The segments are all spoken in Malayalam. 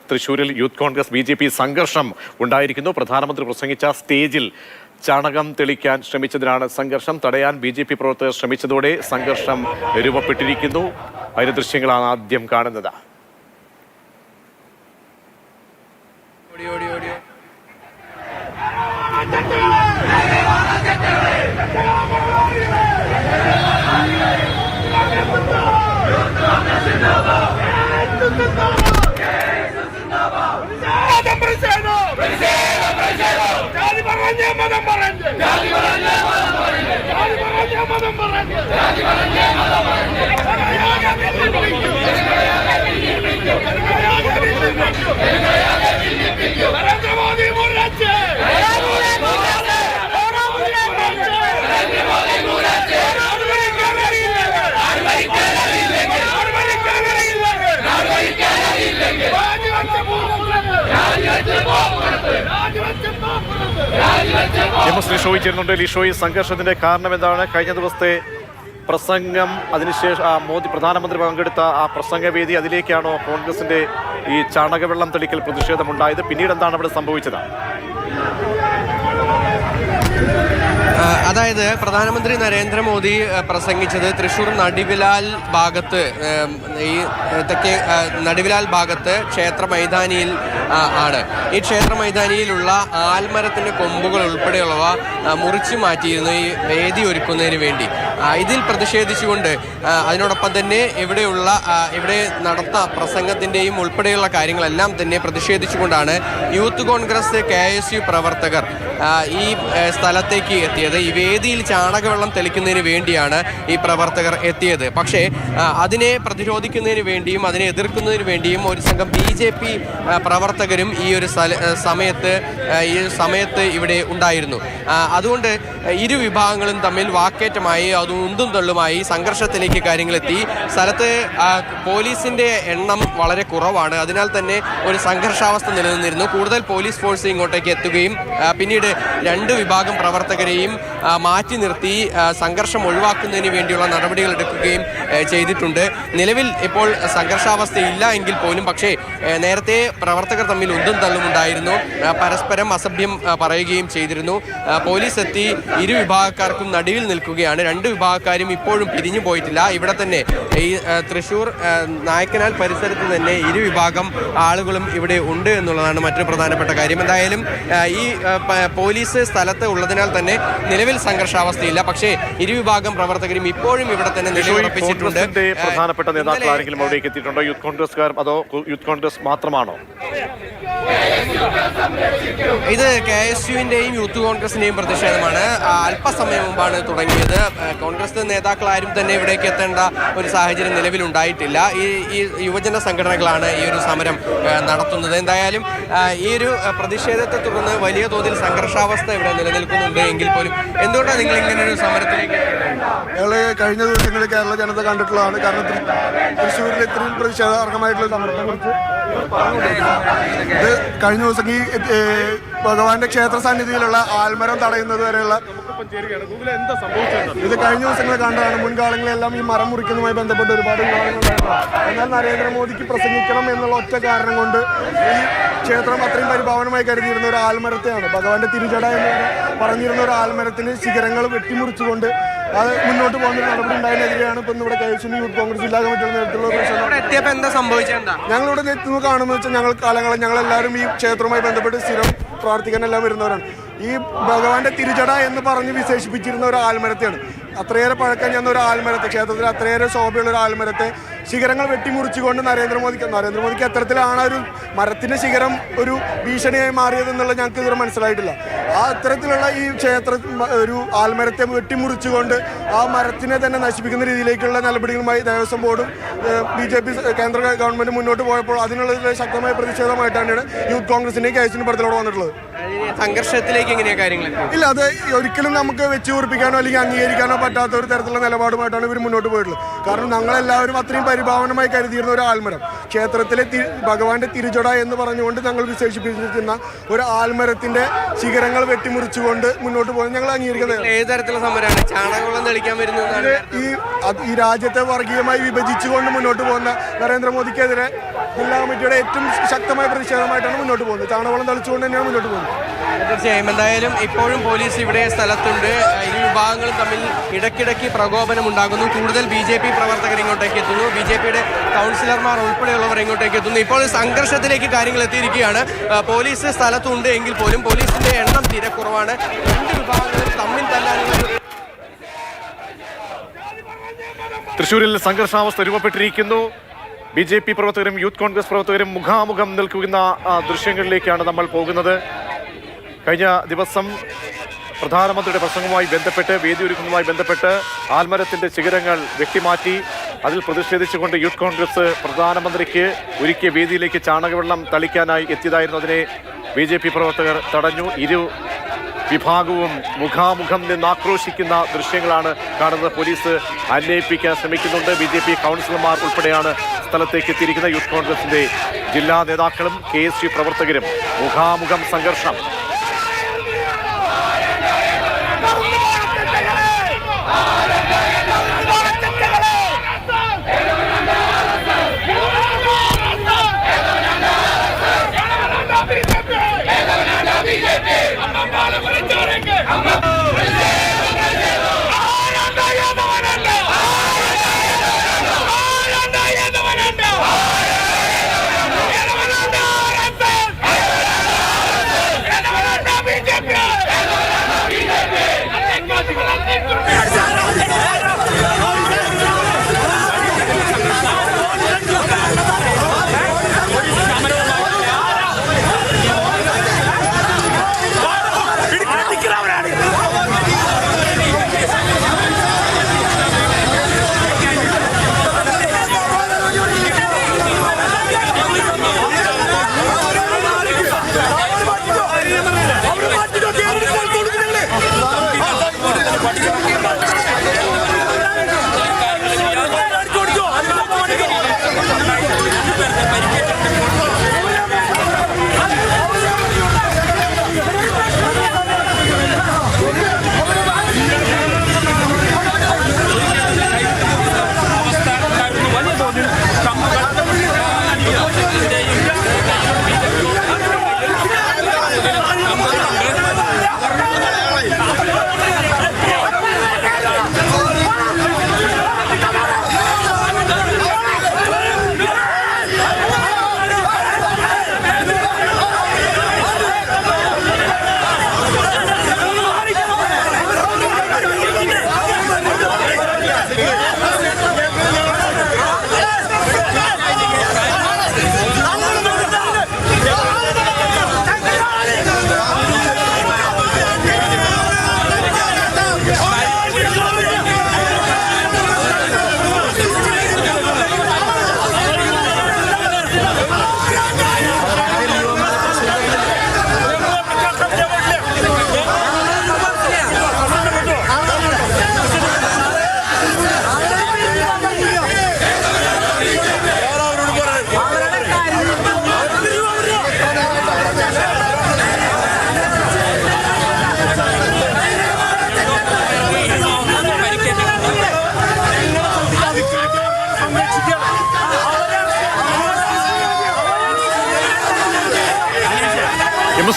തൃശൂരിൽ യൂത്ത് കോൺഗ്രസ് BJP സംഘർഷം ഉണ്ടായിരിക്കുന്നു. പ്രധാനമന്ത്രി പ്രസംഗിച്ച സ്റ്റേജിൽ ചാണകം തെളിക്കാൻ ശ്രമിച്ചതിനാണ് സംഘർഷം. തടയാൻ BJP പ്രവർത്തകർ ശ്രമിച്ചതോടെ സംഘർഷം രൂപപ്പെട്ടിരിക്കുന്നു. അതിന്റെ ദൃശ്യങ്ങളാണ് ആദ്യം കാണുന്നത്. ലിഷോയ് ചേരുന്നുണ്ട്. ലിഷോയ്, സംഘർഷത്തിന്റെ കാരണം എന്താണ്? കഴിഞ്ഞ ദിവസത്തെ പ്രസംഗം, അതിനുശേഷം പ്രധാനമന്ത്രി പങ്കെടുത്ത ആ പ്രസംഗവേദി, അതിലേക്കാണോ കോൺഗ്രസിന്റെ ഈ ചാണകവെള്ളം തെളിക്കൽ പ്രതിഷേധമുണ്ടായത്? പിന്നീട് എന്താണ് അവിടെ സംഭവിച്ചത്? അതായത് പ്രധാനമന്ത്രി നരേന്ദ്രമോദി പ്രസംഗിച്ചത് തൃശ്ശൂർ നടിവിലാൽ ഭാഗത്ത്, ഈ തെക്കേ നടിവിലാൽ ഭാഗത്ത് ക്ഷേത്ര മൈതാനിയിൽ ആണ്. ഈ ക്ഷേത്ര മൈതാനിയിലുള്ള ആൽമരത്തിൻ്റെ കൊമ്പുകൾ ഉൾപ്പെടെയുള്ളവ മുറിച്ചു മാറ്റിയിരുന്നു ഈ വേദി ഒരുക്കുന്നതിന് വേണ്ടി. ഇതിൽ പ്രതിഷേധിച്ചുകൊണ്ട് അതിനോടൊപ്പം തന്നെ ഇവിടെ നടന്ന പ്രസംഗത്തിൻ്റെയും ഉൾപ്പെടെയുള്ള കാര്യങ്ങളെല്ലാം തന്നെ പ്രതിഷേധിച്ചുകൊണ്ടാണ് യൂത്ത് കോൺഗ്രസ് KSU പ്രവർത്തകർ ഈ സ്ഥലത്തേക്ക് എത്തിയത്. ഈ വേദിയിൽ ചാണകവെള്ളം തെളിക്കുന്നതിന് വേണ്ടിയാണ് ഈ പ്രവർത്തകർ എത്തിയത്. പക്ഷേ അതിനെ പ്രതിരോധിക്കുന്നതിന് വേണ്ടിയും അതിനെ എതിർക്കുന്നതിന് വേണ്ടിയും ഒരു സംഘം BJP പ്രവർത്തകരും ഈ സമയത്ത് ഇവിടെ ഉണ്ടായിരുന്നു. അതുകൊണ്ട് ഇരു വിഭാഗങ്ങളും തമ്മിൽ വാക്കേറ്റമായി, അത് ഉന്തും തള്ളുമായി സംഘർഷത്തിലേക്ക് കാര്യങ്ങളെത്തി. സ്ഥലത്ത് പോലീസിൻ്റെ എണ്ണം വളരെ കുറവാണ്. അതിനാൽ തന്നെ ഒരു സംഘർഷാവസ്ഥ നിലനിന്നിരുന്നു. കൂടുതൽ പോലീസ് ഫോഴ്സ് ഇങ്ങോട്ടേക്ക് എത്തുകയും പിന്നീട് രണ്ട് വിഭാഗം പ്രവർത്തകരെയും മാറ്റി നിർത്തി സംഘർഷം ഒഴിവാക്കുന്നതിന് വേണ്ടിയുള്ള നടപടികൾ എടുക്കുകയും ചെയ്തിട്ടുണ്ട്. നിലവിൽ ഇപ്പോൾ സംഘർഷാവസ്ഥ ഇല്ല എങ്കിൽ പോലും പക്ഷേ നേരത്തെ പ്രവർത്തകർ തമ്മിൽ ഉന്തും തള്ളും ഉണ്ടായിരുന്നു. പരസ്പരം അസഭ്യം പറയുകയും ചെയ്തിരുന്നു. പോലീസ് എത്തി ഇരു വിഭാഗക്കാർക്കും നടുവിൽ നിൽക്കുകയാണ്. രണ്ട് വിഭാഗക്കാരും ഇപ്പോഴും പിരിഞ്ഞു പോയിട്ടില്ല. ഇവിടെ തന്നെ ഈ തൃശ്ശൂർ നായക്കനാൽ പരിസരത്ത് തന്നെ ഇരു വിഭാഗം ആളുകളും ഇവിടെ ഉണ്ട് എന്നുള്ളതാണ് മറ്റൊരു പ്രധാനപ്പെട്ട കാര്യം. എന്തായാലും ഈ പോലീസ് സ്ഥലത്ത് ഉള്ളതിനാൽ തന്നെ നിലവിൽ സംഘർഷാവസ്ഥയില്ല. പക്ഷേ ഇരുവിഭാഗം പ്രവർത്തകരും ഇപ്പോഴും ഇവിടെ തന്നെ നിലയുറപ്പിച്ചിട്ടുണ്ട്. പ്രധാനപ്പെട്ട നേതാക്കൾ ആരെങ്കിലും അവിടേക്ക് എത്തിയിട്ടുണ്ടോ? യൂത്ത് കോൺഗ്രസ്സുകാർ അതോ യൂത്ത് കോൺഗ്രസ് മാത്രമാണോ? ഇത് KSUവിന്റെയും യൂത്ത് കോൺഗ്രസിന്റെയും പ്രതിഷേധമാണ്. അല്പസമയം മുമ്പാണ് തുടങ്ങിയത്. കോൺഗ്രസ് നേതാക്കൾ ആരും തന്നെ ഇവിടേക്ക് എത്തേണ്ട ഒരു സാഹചര്യം നിലവിലുണ്ടായിട്ടില്ല. ഈ യുവജന സംഘടനകളാണ് ഈ ഒരു സമരം നടത്തുന്നത്. എന്തായാലും ഈ ഒരു പ്രതിഷേധത്തെ തുടർന്ന് വലിയ തോതിൽ സംഘർഷാവസ്ഥ ഇവിടെ നിലനിൽക്കുന്നുണ്ട് എങ്കിൽ പോലും എന്തുകൊണ്ടാണ് നിങ്ങൾ ഇങ്ങനെ ഒരു സമരത്തിലേക്ക്? ഞങ്ങൾ കഴിഞ്ഞ ദിവസങ്ങളിൽ കേരള ജനത കണ്ടിട്ടുള്ളതാണ്. കാരണം തൃശ്ശൂരിൽ ഇത്രയും പ്രതിഷേധാർഹമായിട്ടുള്ള സമരത്തെ കുറിച്ച് ഇത് കഴിഞ്ഞ ദിവസം ഈ ഭഗവാന്റെ ക്ഷേത്ര സന്നിധിയിലുള്ള ആൽമരം തടയുന്നത് വരെയുള്ള ഇത് കഴിഞ്ഞ ദിവസങ്ങളിൽ കണ്ടതാണ്. മുൻകാലങ്ങളിലെല്ലാം ഈ മരം മുറിക്കുന്നതുമായി ബന്ധപ്പെട്ട് ഒരുപാട് വിവാദങ്ങളുണ്ടായിരുന്നു. എന്നാൽ നരേന്ദ്രമോദിക്ക് പ്രസംഗിക്കണം എന്നുള്ള ഒറ്റ കാരണം കൊണ്ട് ഈ ക്ഷേത്രം അത്രയും പരിഭാവനമായി കരുതിയിരുന്ന ഒരു ആൽമരത്തെയാണ്, ഭഗവാന്റെ തിരുജട എന്ന് പറഞ്ഞിരുന്ന ഒരു ആൽമരത്തിന് ശിഖരങ്ങൾ വെട്ടിമുറിച്ചുകൊണ്ട് അത് മുന്നോട്ട് പോകുന്ന ഒരു നടപടി ഉണ്ടായതിനെതിരെയാണ് ഇപ്പം ഇവിടെ KSU യൂത്ത് കോൺഗ്രസ് ജില്ലാ കമ്മിറ്റിയുടെ നേതൃത്വത്തിലുള്ള എന്താ സംഭവിച്ചത്? ഞങ്ങളിവിടെ എത്തുന്നത് കാണുന്നത് വെച്ചാൽ ഞങ്ങളെല്ലാവരും ഈ ക്ഷേത്രവുമായി ബന്ധപ്പെട്ട് സ്ഥിരം പ്രാർത്ഥിക്കാനെല്ലാം വരുന്നവരാണ്. ഈ ഭഗവാന്റെ തിരുജട എന്ന് പറഞ്ഞ് വിശേഷിപ്പിച്ചിരുന്ന ഒരു ആൽമരത്തെയാണ്, അത്രയേറെ പഴക്കം ചെന്ന ഒരു ആൽമരത്തെ, ക്ഷേത്രത്തിൽ അത്രയേറെ ശോഭയുള്ള ഒരു ആൽമരത്തെ ശിഖരങ്ങൾ വെട്ടിമുറിച്ചുകൊണ്ട് നരേന്ദ്രമോദിക്ക് എത്തരത്തിലാണ് ഒരു മരത്തിന്റെ ശിഖരം ഒരു ഭീഷണിയായി മാറിയതെന്നുള്ളത് ഞങ്ങൾക്ക് ഇതുവരെ മനസ്സിലായിട്ടില്ല. ആ അത്തരത്തിലുള്ള ഈ ഒരു ആൽമരത്തെ വെട്ടിമുറിച്ചുകൊണ്ട് ആ മരത്തിനെ തന്നെ നശിപ്പിക്കുന്ന രീതിയിലേക്കുള്ള നടപടികളുമായി ദേവസ്വം ബോർഡും BJP കേന്ദ്ര ഗവൺമെന്റ് മുന്നോട്ട് പോയപ്പോൾ അതിനുള്ള ശക്തമായ പ്രതിഷേധമായിട്ടാണ് യൂത്ത് കോൺഗ്രസിന്റെയും KSUവിന്റെ പടത്തിലൂടെ വന്നിട്ടുള്ളത്. സംഘർഷത്തിലേക്ക് എങ്ങനെയാ കാര്യങ്ങൾ? ഇല്ല, അത് ഒരിക്കലും നമുക്ക് വെച്ച് ഉറപ്പിക്കാനോ അല്ലെങ്കിൽ അംഗീകരിക്കാനോ പറ്റാത്ത ഒരു തരത്തിലുള്ള നിലപാടുമായിട്ടാണ് ഇവർ മുന്നോട്ട് പോയിട്ടുള്ളത്. കാരണം ഞങ്ങളെല്ലാവരും അത്രയും പരിഭാവനമായി കരുതിയിരുന്ന ഒരു ആൽമരം, ക്ഷേത്രത്തിലെ ഭഗവാന്റെ തിരുജട എന്ന് പറഞ്ഞുകൊണ്ട് ഞങ്ങൾ വിശേഷിപ്പിച്ചിരുന്ന ഒരു ആൽമരത്തിന്റെ ശിഖരങ്ങൾ വെട്ടിമുറിച്ചുകൊണ്ട് മുന്നോട്ട് പോകുന്നത് ഞങ്ങൾ അംഗീകരിക്കുന്നത്. ഏത് തരത്തിലുള്ള സമരമാണ്? ചാണകവെള്ളം തെളിക്കാൻ വരുന്നത് ഈ രാജ്യത്തെ വർഗീയമായി വിഭജിച്ചുകൊണ്ട് മുന്നോട്ട് പോകുന്ന നരേന്ദ്രമോദിക്കെതിരെ ജില്ലാ കമ്മിറ്റിയുടെ ഏറ്റവും ശക്തമായ പ്രതിഷേധമായിട്ടാണ് മുന്നോട്ട് പോകുന്നത്. ചാണകവെള്ളം തളിച്ചുകൊണ്ട് തന്നെയാണ് മുന്നോട്ട് പോകുന്നത്. തീർച്ചയായും എന്തായാലും ഇപ്പോഴും പോലീസ് ഇവിടെ സ്ഥലത്തുണ്ട്. ഇരു വിഭാഗങ്ങളും തമ്മിൽ ഇടയ്ക്കിടയ്ക്ക് പ്രകോപനം ഉണ്ടാകുന്നു. കൂടുതൽ BJP പ്രവർത്തകർ ഇങ്ങോട്ടേക്ക് എത്തുന്നു. BJPയുടെ കൗൺസിലർമാർ ഉൾപ്പെടെയുള്ളവർ ഇങ്ങോട്ടേക്ക് എത്തുന്നു. ഇപ്പോൾ സംഘർഷത്തിലേക്ക് കാര്യങ്ങൾ എത്തിയിരിക്കുകയാണ്. പോലീസ് സ്ഥലത്തുണ്ട് എങ്കിൽ പോലും പോലീസിന്റെ എണ്ണം തീരെ കുറവാണ്. രണ്ട് വിഭാഗങ്ങളും തമ്മിൽ തല്ലാനുള്ള തൃശ്ശൂരിൽ സംഘർഷാവസ്ഥ രൂപപ്പെട്ടിരിക്കുന്നു. BJP പ്രവർത്തകരും യൂത്ത് കോൺഗ്രസ് പ്രവർത്തകരും മുഖാമുഖം നിൽക്കുന്ന ദൃശ്യങ്ങളിലേക്കാണ് നമ്മൾ പോകുന്നത്. കഴിഞ്ഞ ദിവസം പ്രധാനമന്ത്രിയുടെ പ്രസംഗവുമായി ബന്ധപ്പെട്ട് വേദി ഒരുക്കുന്നതുമായി ബന്ധപ്പെട്ട് ആൽമരത്തിന്റെ ശിഖരങ്ങൾ വെട്ടിമാറ്റി അതിൽ പ്രതിഷേധിച്ചുകൊണ്ട് യൂത്ത് കോൺഗ്രസ് പ്രധാനമന്ത്രിക്ക് ഒരുക്കിയ വേദിയിലേക്ക് ചാണകവെള്ളം തളിക്കാനായി എത്തിയതായിരുന്നു. അതിനെ BJP പ്രവർത്തകർ തടഞ്ഞു. ഇരു വിഭാഗവും മുഖാമുഖം നിന്ന് ആക്രോശിക്കുന്ന ദൃശ്യങ്ങളാണ് കാണുന്നത്. പോലീസ് അന്വയിപ്പിക്കാൻ ശ്രമിക്കുന്നുണ്ട്. BJP കൗൺസിലർമാർ ഉൾപ്പെടെയാണ് സ്ഥലത്തേക്ക് എത്തിയിരിക്കുന്നത്. യൂത്ത് കോൺഗ്രസിന്റെ ജില്ലാ നേതാക്കളും KSU പ്രവർത്തകരും മുഖാമുഖം സംഘർഷം.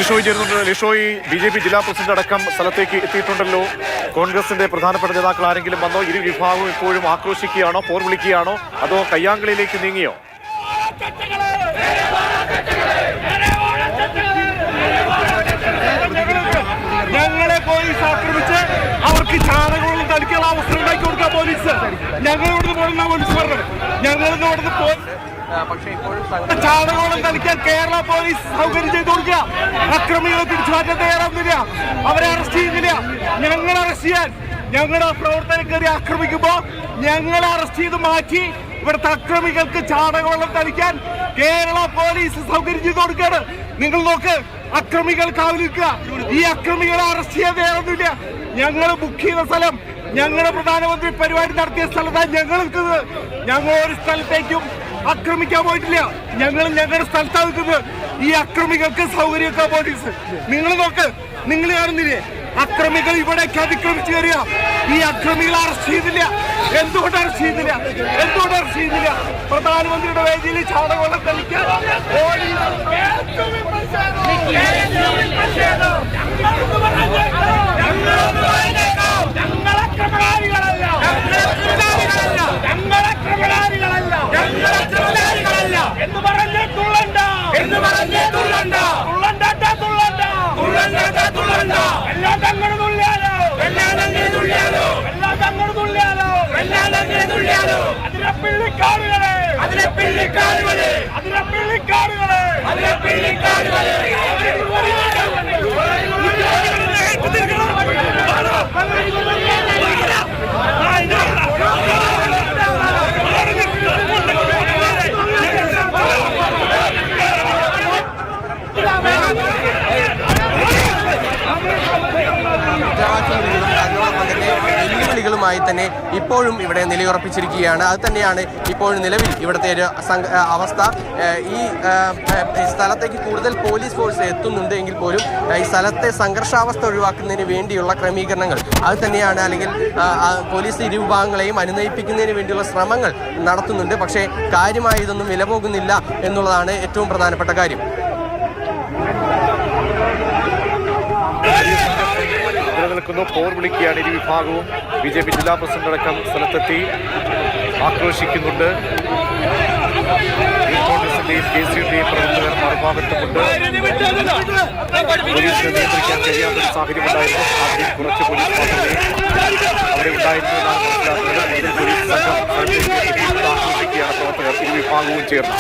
ലിഷോയ് ചേരുന്നുണ്ട്. ലിഷോയ്, BJP ജില്ലാ പ്രസിഡന്റ് അടക്കം സ്ഥലത്തേക്ക് എത്തിയിട്ടുണ്ടല്ലോ. കോൺഗ്രസിന്റെ പ്രധാനപ്പെട്ട നേതാക്കൾ ആരെങ്കിലും വന്നോ? ഇരു വിഭാഗവും ഇപ്പോഴും ആക്രോശിക്കുകയാണോ, പോർ വിളിക്കുകയാണോ, അതോ കയ്യാങ്കളിയിലേക്ക് നീങ്ങിയോ? ഞങ്ങളെ പോലീസ് ആക്രമിച്ച് അവർക്ക് ചാണകങ്ങളും തളിക്കാനുള്ള അവസരം ഉണ്ടാക്കി കൊടുക്കാൻ പോലീസ്. ഞങ്ങളിവിടുന്ന് പോകുന്ന പോലീസ് പറഞ്ഞത് ഞങ്ങളിന്ന് ഇവിടുന്ന് ചാണകോളം കളിക്കാൻ കേരള പോലീസ് സൗകര്യം ചെയ്ത് കൊടുക്കുക. അക്രമികളെ പിടിച്ചു മാറ്റാൻ തയ്യാറാവുന്നില്ല, അവരെ അറസ്റ്റ് ചെയ്യുന്നില്ല. ഞങ്ങൾ അറസ്റ്റ് ചെയ്യാൻ ഞങ്ങളുടെ പ്രവർത്തനം കയറി ആക്രമിക്കുമ്പോ ഞങ്ങളെ അറസ്റ്റ് ചെയ്ത് മാറ്റി ഇവിടുത്തെ അക്രമികൾക്ക് ചാണകവെള്ളം തളിക്കാൻ കേരള പോലീസ് സൗകര്യം ചെയ്ത് കൊടുക്കുകയാണ്. നിങ്ങൾ നോക്ക്, അക്രമികൾ കാവലിക്കുക. ഈ അക്രമികളെ അറസ്റ്റ് ചെയ്യാൻ തയ്യാറൊന്നുമില്ല. ഞങ്ങൾ ബുക്ക് ചെയ്ത സ്ഥലം, ഞങ്ങളുടെ പ്രധാനമന്ത്രി പരിപാടി നടത്തിയ സ്ഥലത്താണ് ഞങ്ങൾ നിൽക്കുന്നത്. ഞങ്ങൾ ഒരു സ്ഥലത്തേക്കും ആക്രമിക്കാൻ പോയിട്ടില്ല. ഞങ്ങൾ ഞങ്ങളുടെ സ്ഥലത്താണ് നിൽക്കുന്നത്. ഈ അക്രമികൾക്ക് സൗകര്യമൊക്കെ പോലീസ്. നിങ്ങൾ നോക്ക്, നിങ്ങൾ കാണുന്നില്ലേ അക്രമികൾ ഇവിടേക്ക് അതിക്രമിച്ചു കയറിയ ഈ അക്രമികളെ അറസ്റ്റ് ചെയ്തില്ല. എന്തുകൊണ്ട് അറസ്റ്റ് ചെയ്യുന്നില്ല? പ്രധാനമന്ത്രിയുടെ വേദിയിൽ ചാണകവെള്ളം കളിക്കാൻ വെല്ലുവിളികളുമായി തന്നെ ഇപ്പോഴും ഇവിടെ നിലയുറപ്പിച്ചിരിക്കുകയാണ്. അത് തന്നെയാണ് ഇപ്പോഴും നിലവിൽ ഇവിടുത്തെ ഒരു അവസ്ഥ. ഈ സ്ഥലത്തേക്ക് കൂടുതൽ പോലീസ് ഫോഴ്സ് എത്തുന്നുണ്ട് എങ്കിൽ പോലും ഈ സ്ഥലത്തെ സംഘർഷാവസ്ഥ ഒഴിവാക്കുന്നതിന് വേണ്ടിയുള്ള ക്രമീകരണങ്ങൾ അത് തന്നെയാണ്, അല്ലെങ്കിൽ പോലീസ് ഇരുവിഭാഗങ്ങളെയും അനുനയിപ്പിക്കുന്നതിന് വേണ്ടിയുള്ള ശ്രമങ്ങൾ നടത്തുന്നുണ്ട്. പക്ഷേ കാര്യമായി ഇതൊന്നും വിലപോകുന്നില്ല എന്നുള്ളതാണ് ഏറ്റവും പ്രധാനപ്പെട്ട കാര്യം. നിലനിൽക്കുന്നു. പോർ വിളിക്കുകയാണ് ഇരു വിഭാഗവും. BJP ജില്ലാ പ്രസിഡന്റ് അടക്കം സ്ഥലത്തെത്തി ആക്രോശിക്കുന്നുണ്ട്. കോൺഗ്രസിന്റെയും KCയുടെയും പ്രവർത്തകർ മറുഭാഗത്തുമുണ്ട്. പോലീസിനെ നിയന്ത്രിക്കാൻ കഴിയാത്ത സാഹചര്യം ഉണ്ടായിരുന്നു. ആദ്യം കുറച്ച് പോലീസ് മാത്രമേ അവിടെ ഉണ്ടായിരുന്നു എന്നാണ് മനസ്സിലാക്കുന്നത്. പോലീസ് സംഘം ആക്രോശിക്കുകയാണ് പ്രവർത്തകർ ഇരു വിഭാഗവും ചേർന്ന്.